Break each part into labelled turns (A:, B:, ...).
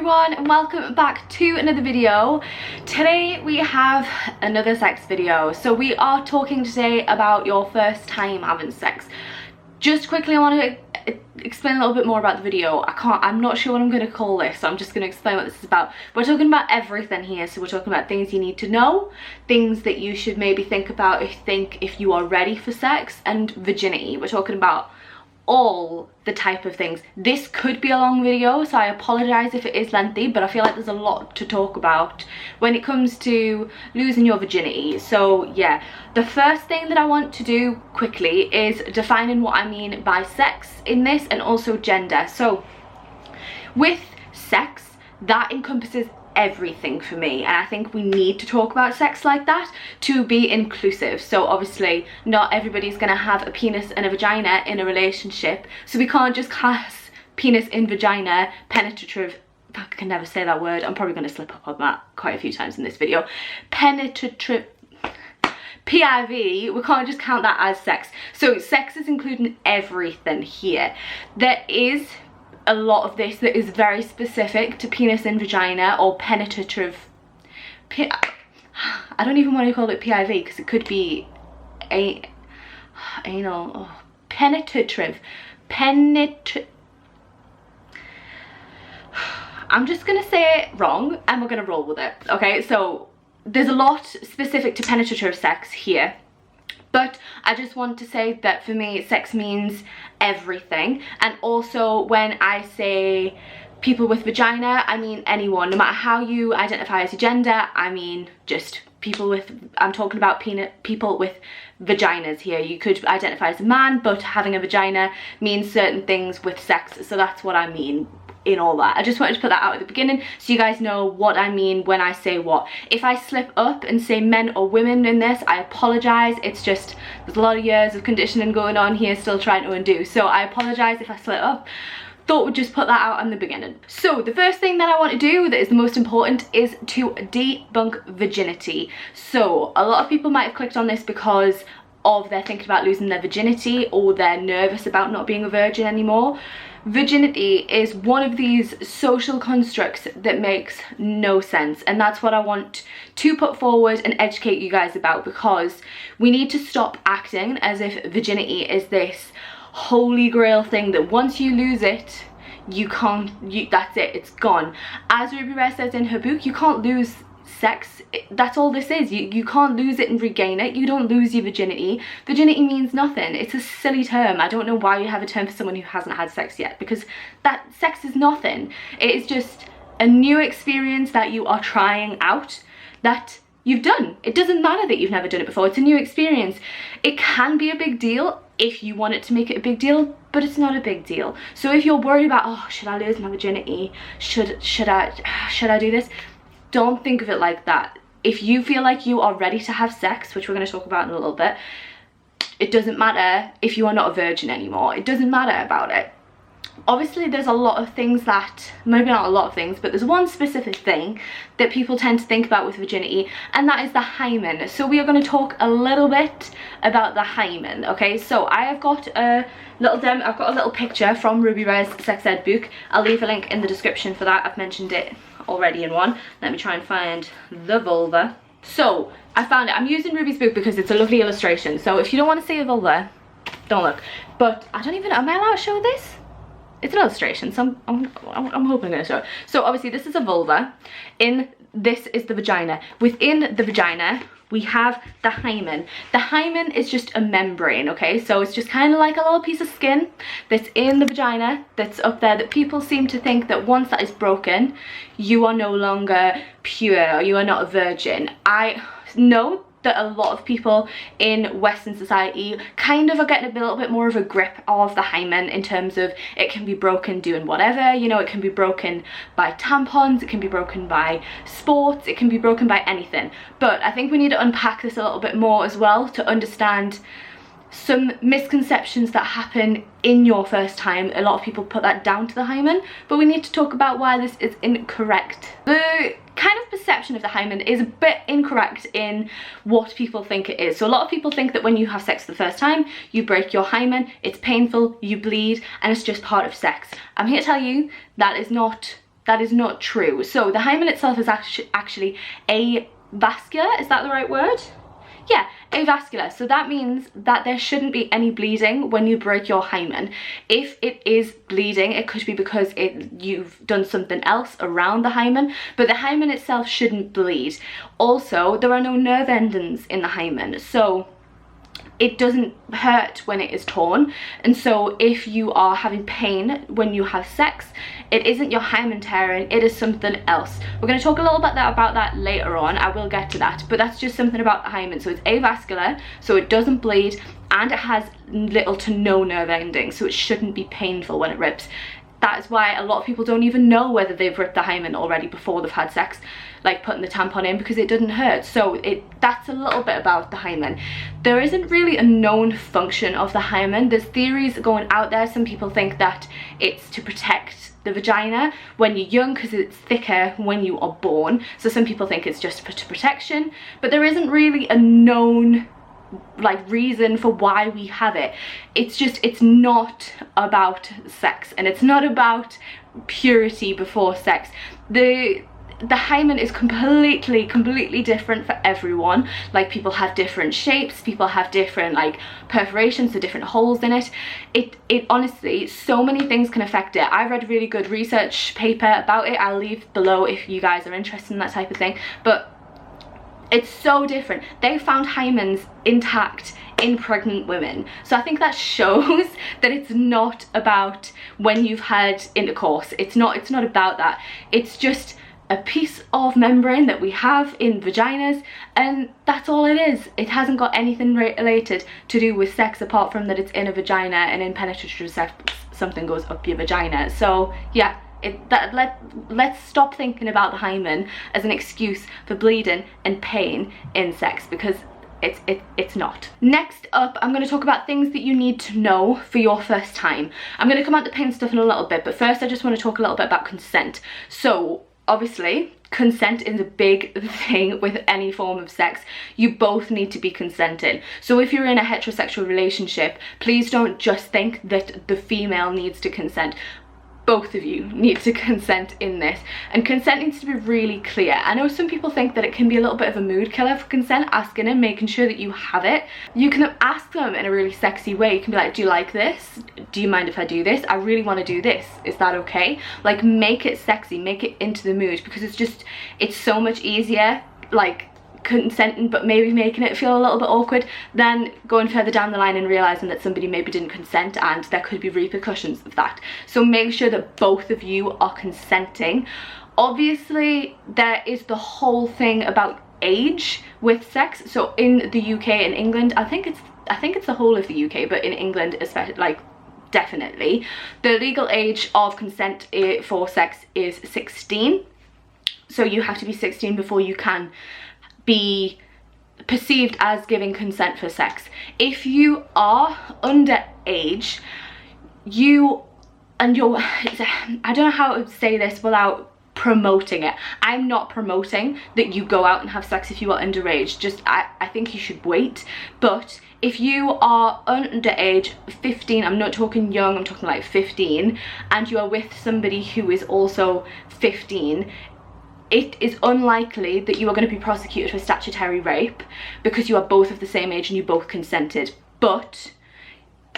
A: everyone and welcome back to another video. Today we have another sex video. So we are talking today about your first time having sex. Just quickly, I want to explain a little bit more about the video. I'm not sure what I'm going to call this, so I'm just going to explain what this is about. We're talking about everything here, so we're talking about things you need to know, things that you should maybe think about if you are ready for sex, and virginity. We're talking about all the type of things. This could be a long video, so I apologize if it is lengthy, but I feel like there's a lot to talk about when it comes to losing your virginity. So yeah, the first thing that I want to do quickly is defining what I mean by sex in this, and also gender. So with sex, that encompasses everything for me, and I think we need to talk about sex like that to be inclusive. So obviously not everybody's gonna have a penis and a vagina in a relationship, so we can't just class penis in vagina penetrative. I can never say that word. I'm probably gonna slip up on that quite a few times in this video. Penetrative PIV, we can't just count that as sex. So sex is including everything here. There is a lot of this that is very specific to penis and vagina, or penetrative. I don't even want to call it PIV because it could be anal. Oh, penetrative. I'm just gonna say it wrong and we're gonna roll with it. Okay, so there's a lot specific to penetrative sex here, but I just want to say that for me, sex means everything. And also when I say people with vagina, I mean anyone, no matter how you identify as your gender. I mean just people with, I'm talking about people with vaginas here. You could identify as a man, but having a vagina means certain things with sex. So that's what I mean in all that. I just wanted to put that out at the beginning so you guys know what I mean when I say what. If I slip up and say men or women in this, I apologize. It's just, there's a lot of years of conditioning going on here, still trying to undo, so I apologize if I slip up. Thought we'd just put that out in the beginning. So the first thing that I want to do that is the most important is to debunk virginity. So a lot of people might have clicked on this because of they're thinking about losing their virginity, or they're nervous about not being a virgin anymore. Virginity is one of these social constructs that makes no sense, and that's what I want to put forward and educate you guys about, because we need to stop acting as if virginity is this holy grail thing that once you lose it, you can't, that's it, it's gone. As Ruby Rare says in her book, you can't lose sex. That's all this is. You can't lose it and regain it. You don't lose your virginity. Virginity means nothing. It's a silly term. I don't know why you have a term for someone who hasn't had sex yet, because that sex is nothing. It is just a new experience that you are trying out, that you've done. It doesn't matter that you've never done it before. It's a new experience. It can be a big deal if you want it to make it a big deal, but it's not a big deal. So if you're worried about, oh, should I lose my virginity? Should I do this? Don't think of it like that. If you feel like you are ready to have sex, which we're going to talk about in a little bit, it doesn't matter if you are not a virgin anymore. It doesn't matter about it. Obviously there's a lot of things that, maybe not a lot of things, but there's one specific thing that people tend to think about with virginity, and that is the hymen. So we are going to talk a little bit about the hymen. Okay, so I have got a little I've got a little picture from Ruby Rare's sex ed book. I'll leave a link in the description for that. I've mentioned it already in one. Let me try and find the vulva. So I found it. I'm using Ruby's book because it's a lovely illustration, so if you don't want to see a vulva, don't look. But I don't even, am I allowed to show this? It's an illustration, so I'm hoping I'm going to show it. So obviously this is a vulva. This is the vagina. Within the vagina we have the hymen. The hymen is just a membrane, okay? So it's just kind of like a little piece of skin that's in the vagina, that's up there, that people seem to think that once that is broken, you are no longer pure, or you are not a virgin. I know that a lot of people in Western society kind of are getting a little bit more of a grip of the hymen, in terms of it can be broken doing whatever, you know, it can be broken by tampons, it can be broken by sports, it can be broken by anything. But I think we need to unpack this a little bit more as well to understand some misconceptions that happen in your first time. A lot of people put that down to the hymen, but we need to talk about why this is incorrect. The kind of perception of the hymen is a bit incorrect in what people think it is. So a lot of people think that when you have sex the first time, you break your hymen, it's painful, you bleed, and it's just part of sex. I'm here to tell you that is not That is not true. So the hymen itself is actually avascular, is that the right word? Yeah, avascular. So that means that there shouldn't be any bleeding when you break your hymen. If it is bleeding, it could be because you've done something else around the hymen, but the hymen itself shouldn't bleed. Also, there are no nerve endings in the hymen, so it doesn't hurt when it is torn. And so if you are having pain when you have sex, it isn't your hymen tearing, it is something else. We're going to talk a little bit about that later on. I will get to that, but that's just something about the hymen. So it's avascular, so it doesn't bleed, and it has little to no nerve endings, so it shouldn't be painful when it rips. That is why a lot of people don't even know whether they've ripped the hymen already before they've had sex, like putting the tampon in, because it doesn't hurt. So that's a little bit about the hymen. There isn't really a known function of the hymen. There's theories going out there. Some people think that it's to protect the vagina when you're young because it's thicker when you are born. So some people think it's just for protection, but there isn't really a known like reason for why we have it. It's not about sex, and it's not about purity before sex. The hymen is completely different for everyone. Like, people have different shapes, people have different like perforations, so different holes in it. It honestly, so many things can affect it. I read a really good research paper about it. I'll leave below if you guys are interested in that type of thing, but it's so different. They found hymens intact in pregnant women. So I think that shows that it's not about when you've had intercourse. It's not about that. It's just a piece of membrane that we have in vaginas, and that's all it is. It hasn't got anything related to do with sex, apart from that it's in a vagina, and in penetrative sex something goes up your vagina. So yeah, let's stop thinking about the hymen as an excuse for bleeding and pain in sex, because it's not. Next up, I'm going to talk about things that you need to know for your first time. I'm going to come on to pain stuff in a little bit, but first I just want to talk a little bit about consent. So obviously, consent is a big thing with any form of sex. You both need to be consenting. So if you're in a heterosexual relationship, please don't just think that the female needs to consent. Both of you need to consent in this, and consent needs to be really clear. I know some people think that it can be a little bit of a mood killer for consent, asking and making sure that you have it. You can ask them in a really sexy way. You can be like, do you like this? Do you mind if I do this? I really want to do this. Is that okay? Like, make it sexy, make it into the mood, because it's so much easier, like, consenting but maybe making it feel a little bit awkward than going further down the line and realizing that somebody maybe didn't consent, and there could be repercussions of that. So make sure that both of you are consenting. Obviously, there is the whole thing about age with sex. So in the UK and England, I think it's the whole of the UK, but in England especially, like, definitely the legal age of consent for sex is 16. So you have to be 16 before you can be perceived as giving consent for sex. If you are underage, I don't know how to say this without promoting it. I'm not promoting that you go out and have sex if you are underage. Just I think you should wait. But if you are underage, 15, I'm not talking young, I'm talking like 15, and you are with somebody who is also 15, it is unlikely that you are going to be prosecuted for statutory rape, because you are both of the same age and you both consented. But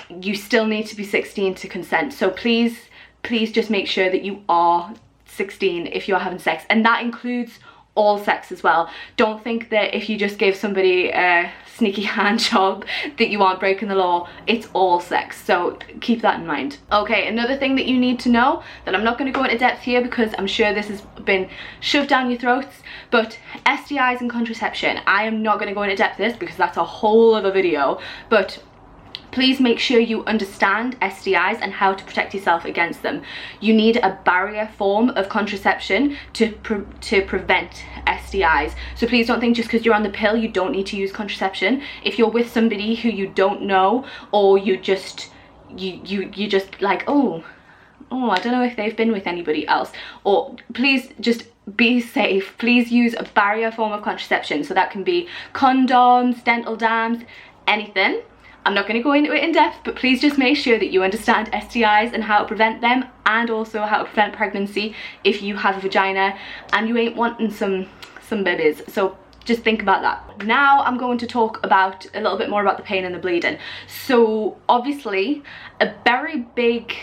A: you still need to be 16 to consent. So please just make sure that you are 16 if you are having sex, and that includes all sex as well. Don't think that if you just gave somebody a sneaky hand job that you aren't breaking the law. It's all sex, so keep that in mind. Okay, another thing that you need to know that I'm not going to go into depth here because I'm sure this has been shoved down your throats, but STIs and contraception. I am not going to go into depth this because that's a whole other video, but please make sure you understand STIs and how to protect yourself against them. You need a barrier form of contraception to prevent STIs. So please don't think just because you're on the pill you don't need to use contraception. If you're with somebody who you don't know, or you just like, oh, I don't know if they've been with anybody else, or please just be safe. Please use a barrier form of contraception. So that can be condoms, dental dams, anything. I'm not going to go into it in depth, but please just make sure that you understand STIs and how to prevent them, and also how to prevent pregnancy if you have a vagina and you ain't wanting some babies. So just think about that. Now I'm going to talk about a little bit more about the pain and the bleeding. So obviously a very big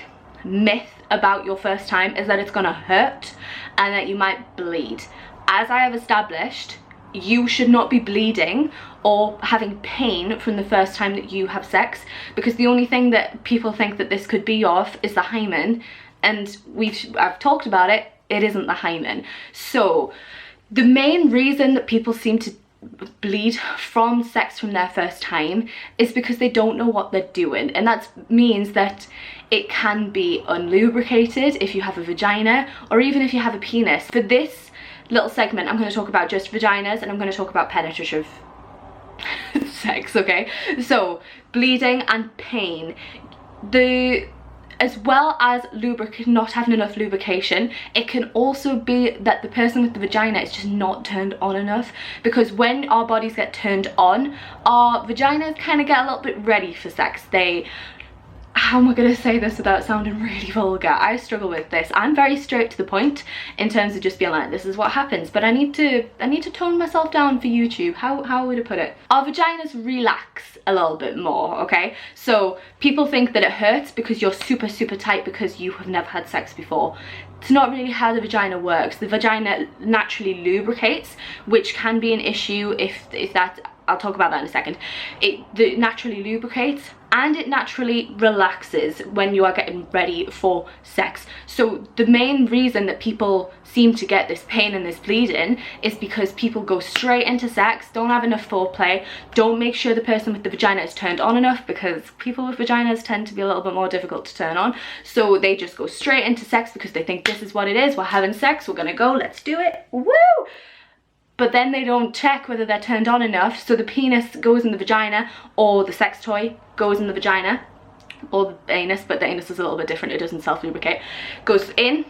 A: myth about your first time is that it's gonna hurt and that you might bleed. As I have established, you should not be bleeding or having pain from the first time that you have sex, because the only thing that people think that this could be of is the hymen, and I've talked about it, it isn't the hymen. So the main reason that people seem to bleed from sex from their first time is because they don't know what they're doing, and that means that it can be unlubricated if you have a vagina, or even if you have a penis. For this little segment I'm going to talk about just vaginas, and I'm going to talk about penetrative sex, okay? So bleeding and pain, as well as not having enough lubrication, it can also be that the person with the vagina is just not turned on enough, because when our bodies get turned on, our vaginas kind of get a little bit ready for sex. How am I going to say this without sounding really vulgar? I struggle with this. I'm very straight to the point in terms of just being like, this is what happens, but I need to tone myself down for YouTube. How would I put it? Our vaginas relax a little bit more, okay? So people think that it hurts because you're super tight because you have never had sex before. It's not really how the vagina works. The vagina naturally lubricates, which can be an issue if that, I'll talk about that in a second. It naturally lubricates and it naturally relaxes when you are getting ready for sex. So the main reason that people seem to get this pain and this bleeding is because people go straight into sex, don't have enough foreplay, don't make sure the person with the vagina is turned on enough, because people with vaginas tend to be a little bit more difficult to turn on. So they just go straight into sex because they think this is what it is, we're having sex, we're gonna go, let's do it, woo! But then they don't check whether they're turned on enough, so the penis goes in the vagina, or the sex toy goes in the vagina, or the anus, but the anus is a little bit different, it doesn't self-lubricate, goes in,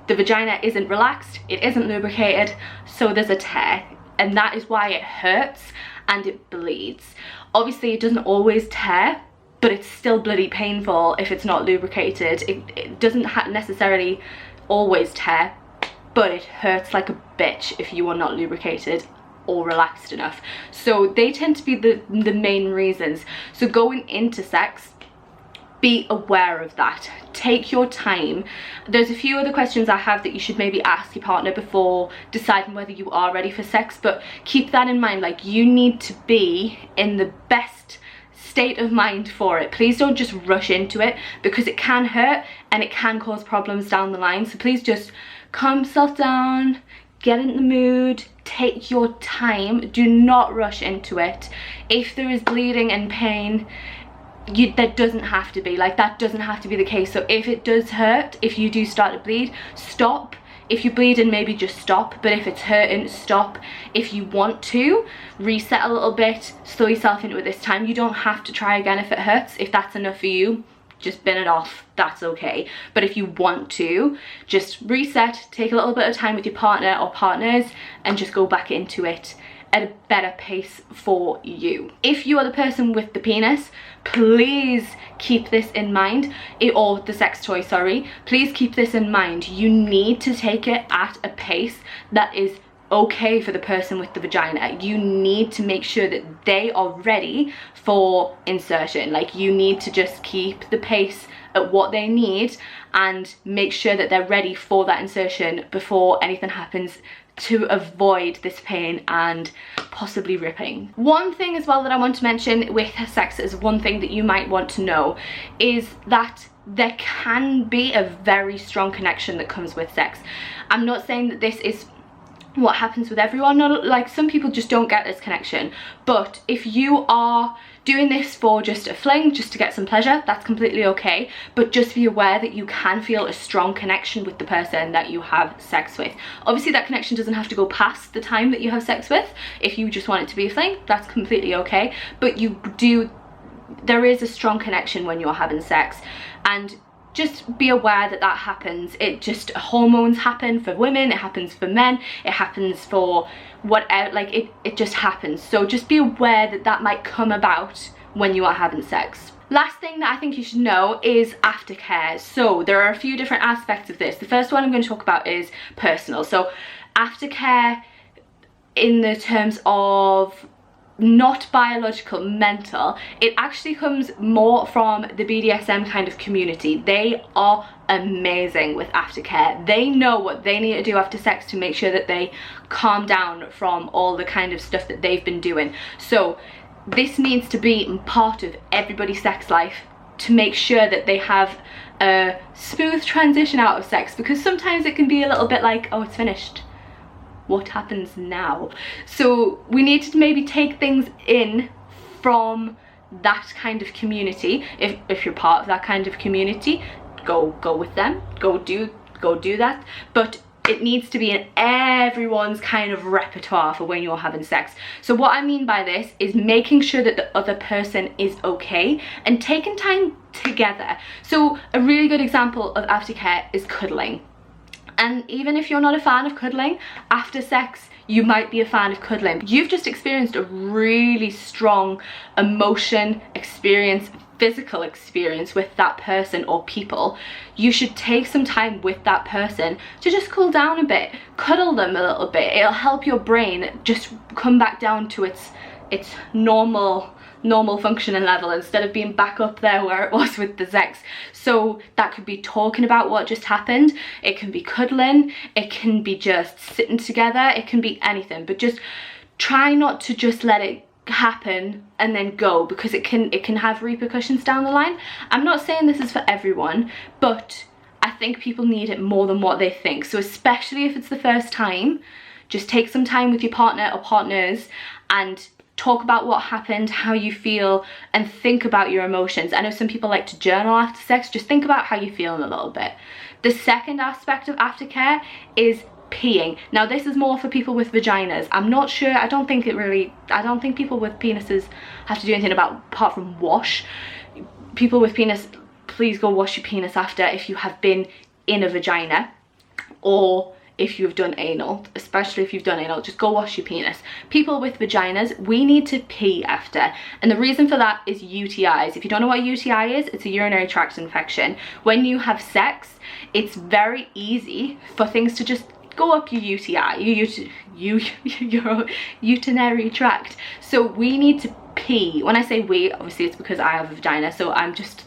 A: the vagina isn't relaxed, it isn't lubricated, so there's a tear, and that is why it hurts and it bleeds. Obviously it doesn't always tear, but it's still bloody painful if it's not lubricated. It doesn't necessarily always tear, but it hurts like a bitch if you are not lubricated or relaxed enough. So they tend to be the main reasons. So going into sex, be aware of that. Take your time. There's a few other questions I have that you should maybe ask your partner before deciding whether you are ready for sex, but keep that in mind. Like, you need to be in the best state of mind for it. Please don't just rush into it, because it can hurt and it can cause problems down the line. So please just calm yourself down, get in the mood, take your time, do not rush into it. If there is bleeding and pain, that doesn't have to be, like, that doesn't have to be the case. So if it does hurt, if you do start to bleed, stop. If you're bleeding, maybe just stop, but if it's hurting, stop. If you want to, reset a little bit, slow yourself into it this time. You don't have to try again if it hurts. If that's enough for you, just bin it off, that's okay. But if you want to, just reset, take a little bit of time with your partner or partners, and just go back into it at a better pace for you. If you are the person with the penis, please keep this in mind, or the sex toy, sorry, please keep this in mind. You need to take it at a pace that is okay for the person with the vagina. You need to make sure that they are ready for insertion. Like, you need to just keep the pace at what they need and make sure that they're ready for that insertion before anything happens, to avoid this pain and possibly ripping. One thing as well that I want to mention with sex, is one thing that you might want to know, is that there can be a very strong connection that comes with sex. I'm not saying that this is what happens with everyone, like, some people just don't get this connection, but if you are doing this for just a fling, just to get some pleasure, that's completely okay. But just be aware that you can feel a strong connection with the person that you have sex with. Obviously that connection doesn't have to go past the time that you have sex with. If you just want it to be a fling, that's completely okay, but there is a strong connection when you're having sex, and just be aware that that happens. Hormones happen for women, it happens for men, it happens for whatever, like, it just happens. So just be aware that that might come about when you are having sex. Last thing that I think you should know is aftercare. So there are a few different aspects of this. The first one I'm going to talk about is personal. So aftercare in the terms of not biological, mental, it actually comes more from the BDSM kind of community. They are amazing with aftercare. They know what they need to do after sex to make sure that they calm down from all the kind of stuff that they've been doing. So this needs to be part of everybody's sex life to make sure that they have a smooth transition out of sex, because sometimes it can be a little bit like, oh, it's finished, what happens now? So we need to maybe take things in from that kind of community. If you're part of that kind of community, go with them, go do that, but it needs to be in everyone's kind of repertoire for when you're having sex. So what I mean by this is making sure that the other person is okay and taking time together. So a really good example of aftercare is cuddling. And even if you're not a fan of cuddling, after sex you might be a fan of cuddling. You've just experienced a really strong emotion experience, physical experience with that person or people. You should take some time with that person to just cool down a bit, cuddle them a little bit. It'll help your brain just come back down to its normal functioning level instead of being back up there where it was with the sex. So that could be talking about what just happened, it can be cuddling, it can be just sitting together, it can be anything, but just try not to just let it happen and then go, because it can have repercussions down the line. I'm not saying this is for everyone, but I think people need it more than what they think. So especially if it's the first time, just take some time with your partner or partners and talk about what happened, how you feel, and think about your emotions. I know some people like to journal after sex. Just think about how you're feeling a little bit. The second aspect of aftercare is peeing. Now this is more for people with vaginas. I'm not sure, I don't think people with penises have to do anything apart from wash. People with penis, please go wash your penis after if you have been in a vagina, or if you've done anal, especially if you've done anal, just go wash your penis. People with vaginas, we need to pee after, and the reason for that is UTIs. If you don't know what a UTI is, it's a urinary tract infection. When you have sex, it's very easy for things to just go up your UTI, your urinary tract. So we need to pee. When I say we, obviously it's because I have a vagina, so I'm just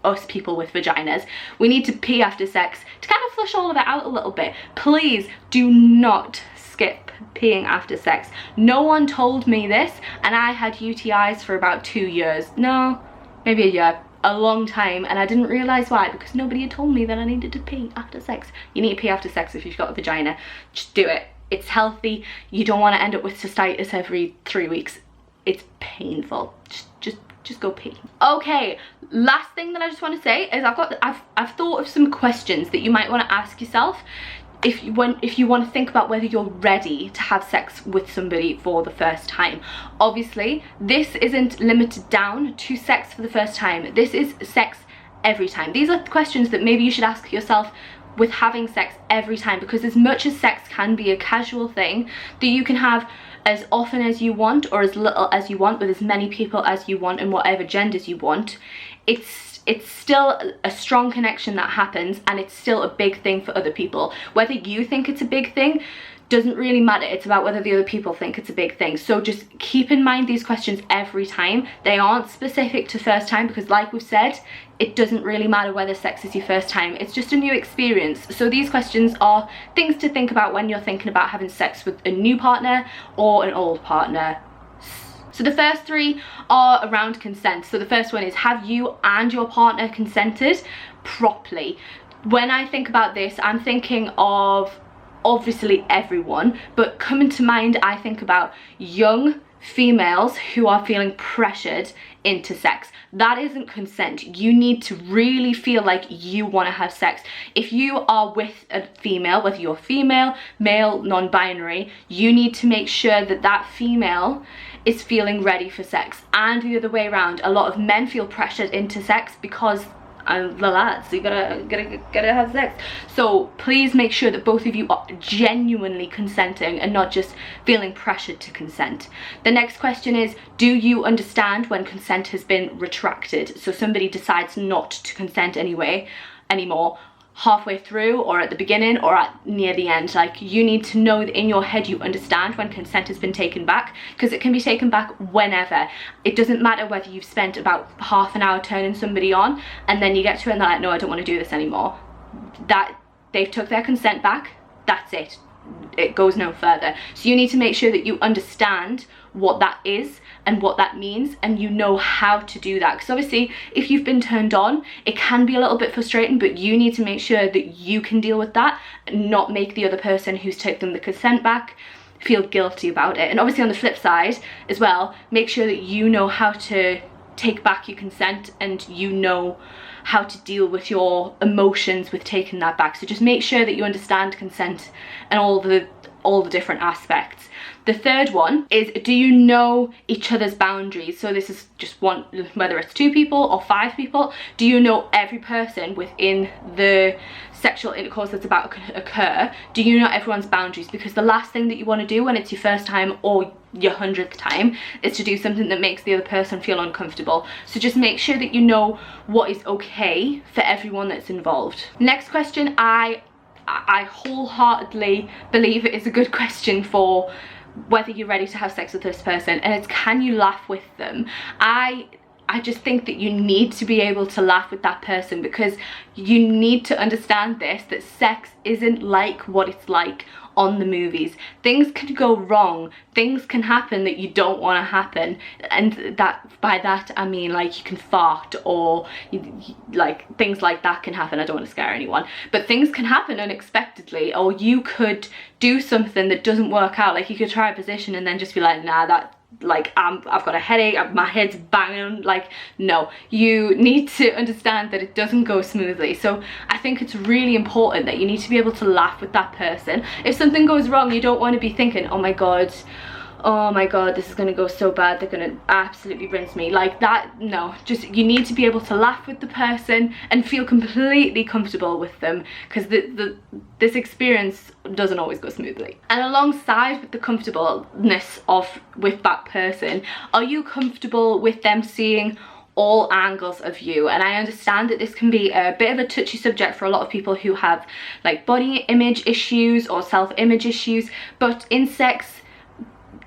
A: us people with vaginas. We need to pee after sex to kind of flush all of it out a little bit. Please do not skip peeing after sex. No one told me this, and I had UTIs for about 2 years. No, maybe a year. A long time, and I didn't realize why, because nobody had told me that I needed to pee after sex. You need to pee after sex if you've got a vagina. Just do it. It's healthy. You don't want to end up with cystitis every 3 weeks. It's painful. Just go pee. Okay, last thing that I just want to say is I've thought of some questions that you might want to ask yourself if you want to think about whether you're ready to have sex with somebody for the first time. Obviously, this isn't limited down to sex for the first time. This is sex every time. These are questions that maybe you should ask yourself with having sex every time, because as much as sex can be a casual thing that you can have as often as you want or as little as you want with as many people as you want and whatever genders you want, it's still a strong connection that happens, and it's still a big thing for other people. Whether you think it's a big thing doesn't really matter. It's about whether the other people think it's a big thing. So just keep in mind these questions every time. They aren't specific to first time, because like we've said, it doesn't really matter whether sex is your first time. It's just a new experience. So these questions are things to think about when you're thinking about having sex with a new partner or an old partner. So the first three are around consent. So the first one is, have you and your partner consented properly? When I think about this, I'm thinking of obviously everyone, but coming to mind, I think about young females who are feeling pressured into sex. That isn't consent. You need to really feel like you want to have sex. If you are with a female, whether you're female, male, non-binary, you need to make sure that that female is feeling ready for sex. And the other way around, a lot of men feel pressured into sex because and the lads, you gotta have sex. So please make sure that both of you are genuinely consenting and not just feeling pressured to consent. The next question is, do you understand when consent has been retracted? So somebody decides not to consent anymore, halfway through or at the beginning or at near the end. Like, you need to know that in your head you understand when consent has been taken back, because it can be taken back whenever. It doesn't matter whether you've spent about half an hour turning somebody on and then you get to it and they're like, no, I don't want to do this anymore. That they've took their consent back, that's it. It goes no further. So you need to make sure that you understand what that is and what that means, and you know how to do that, because obviously if you've been turned on, it can be a little bit frustrating, but you need to make sure that you can deal with that and not make the other person who's taken the consent back feel guilty about it. And obviously on the flip side as well, make sure that you know how to take back your consent and you know how to deal with your emotions with taking that back. So just make sure that you understand consent and all the different aspects. The third one is, do you know each other's boundaries? So this is just one, whether it's 2 people or 5 people, do you know every person within the sexual intercourse that's about to occur? Do you know everyone's boundaries? Because the last thing that you want to do when it's your first time or your 100th time is to do something that makes the other person feel uncomfortable. So just make sure that you know what is okay for everyone that's involved. Next question, I wholeheartedly believe it is a good question for whether you're ready to have sex with this person, and it's, can you laugh with them? I just think that you need to be able to laugh with that person, because you need to understand this, that sex isn't like what it's like on the movies. Things can go wrong, things can happen that you don't want to happen, and that, by that I mean like you can fart, or like things like that can happen. I don't want to scare anyone, but things can happen unexpectedly, or you could do something that doesn't work out. Like, you could try a position and then just be like, nah, that, like, I've got a headache, my head's banging. Like, no, you need to understand that it doesn't go smoothly. So I think it's really important that you need to be able to laugh with that person. If something goes wrong, you don't want to be thinking, oh my god, this is gonna go so bad, they're gonna absolutely rinse me. Like that, no. Just, you need to be able to laugh with the person and feel completely comfortable with them, because this experience doesn't always go smoothly. And alongside with the comfortableness with that person, are you comfortable with them seeing all angles of you? And I understand that this can be a bit of a touchy subject for a lot of people who have like body image issues or self-image issues, but in sex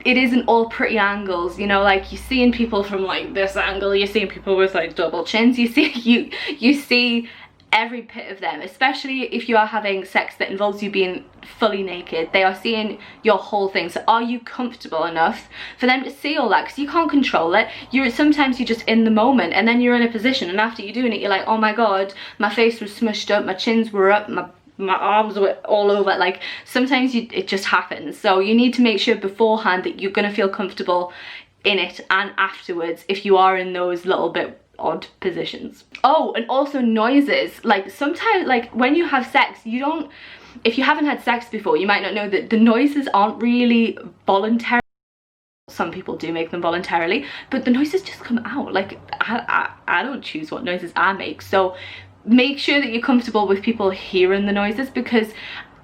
A: it isn't all pretty angles, you know. Like, you're seeing people from like this angle, you're seeing people with like double chins, you see every bit of them, especially if you are having sex that involves you being fully naked. They are seeing your whole thing. So are you comfortable enough for them to see all that? Because you can't control it. Sometimes you're just in the moment, and then you're in a position, and after you're doing it, you're like, oh my god, my face was smushed up, my chins were up, my arms were all over. Like, sometimes it just happens. So you need to make sure beforehand that you're going to feel comfortable in it, and afterwards if you are in those little bit odd positions. Oh, and also noises. Like, sometimes, like, when you have sex, if you haven't had sex before, you might not know that the noises aren't really voluntary. Some people do make them voluntarily, but the noises just come out. Like, I don't choose what noises I make. So make sure that you're comfortable with people hearing the noises, because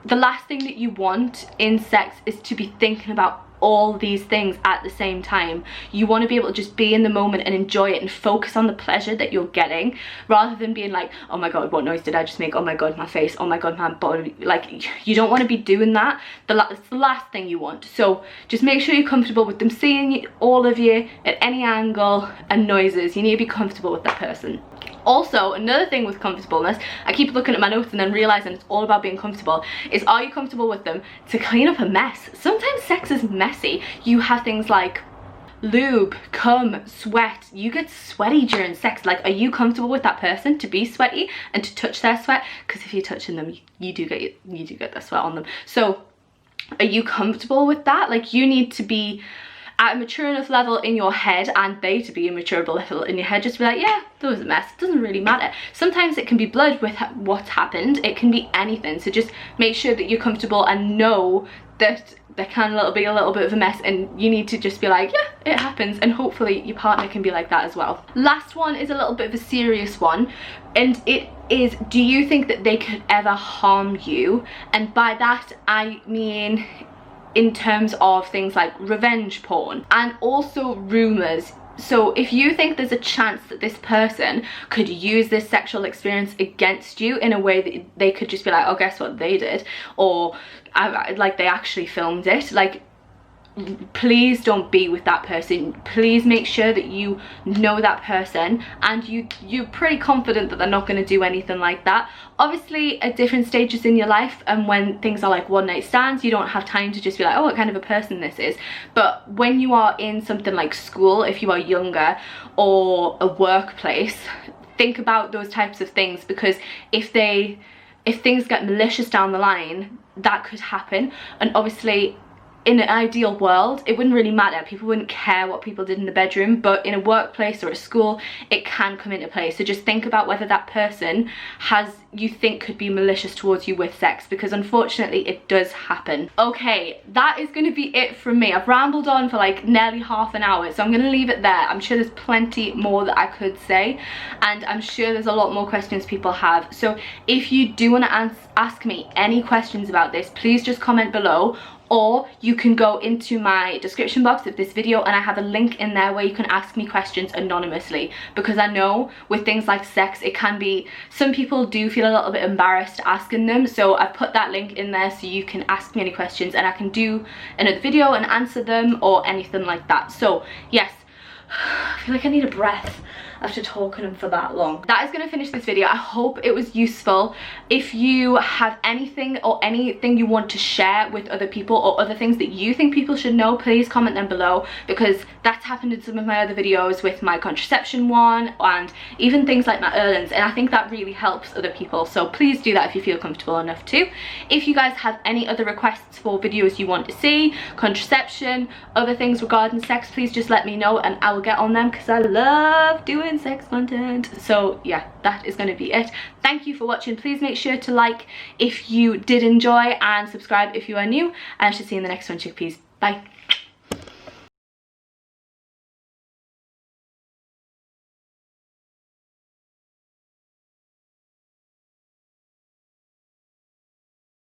A: the last thing that you want in sex is to be thinking about all these things at the same time. You want to be able to just be in the moment and enjoy it and focus on the pleasure that you're getting, rather than being like, oh my god, what noise did I just make? Oh my god, my face. Oh my god, my body. Like, you don't want to be doing that. It's the last thing you want. So just make sure you're comfortable with them seeing all of you at any angle, and noises. You need to be comfortable with that person. Also, another thing with comfortableness, I keep looking at my notes and then realizing it's all about being comfortable, is, are you comfortable with them to clean up a mess? Sometimes sex is messy. You have things like lube, cum, sweat. You get sweaty during sex. Like, are you comfortable with that person to be sweaty and to touch their sweat? Because if you're touching them, you do get the sweat on them. So are you comfortable with that? Like, you need to be at a mature enough level in your head, and they to be a mature level in your head, just to be like, yeah, there was a mess, it doesn't really matter. Sometimes it can be blood with what's happened, it can be anything. So just make sure that you're comfortable and know that there can be a little bit of a mess, and you need to just be like, yeah, it happens, and hopefully your partner can be like that as well. Last one is a little bit of a serious one, and it is, do you think that they could ever harm you? And by that I mean in terms of things like revenge porn and also rumors. So if you think there's a chance that this person could use this sexual experience against you in a way that they could just be like, oh, guess what they did, or like they actually filmed it, like, please don't be with that person. Please make sure that you know that person and you're pretty confident that they're not going to do anything like that. Obviously at different stages in your life, and when things are like one night stands, you don't have time to just be like, oh, what kind of a person this is. But when you are in something like school, if you are younger, or a workplace, think about those types of things, because if things get malicious down the line, that could happen. And obviously in an ideal world it wouldn't really matter, people wouldn't care what people did in the bedroom, but in a workplace or a school it can come into play. So just think about whether that person you think could be malicious towards you with sex, because unfortunately it does happen. Okay, that is going to be it from me. I've rambled on for like nearly half an hour, so I'm going to leave it there. I'm sure there's plenty more that I could say, and I'm sure there's a lot more questions people have. So if you do want to ask me any questions about this, please just comment below, or you can go into my description box of this video and I have a link in there where you can ask me questions anonymously, because I know with things like sex it can be, some people do feel a little bit embarrassed asking them, so I've put that link in there so you can ask me any questions and I can do another video and answer them or anything like that. So yes, I feel like I need a breath after talking for that long. That is going to finish this video. I hope it was useful. If you have anything you want to share with other people, or other things that you think people should know, please comment them below, because that's happened in some of my other videos with my contraception one and even things like my Erlands, and I think that really helps other people. So please do that if you feel comfortable enough to. If you guys have any other requests for videos you want to see, contraception, other things regarding sex, please just let me know and I will get on them, because I love doing sex content. So yeah, that is going to be it. Thank you for watching. Please make sure to like if you did enjoy and subscribe if you are new, and I shall see you in the next one, chickpeas. Bye.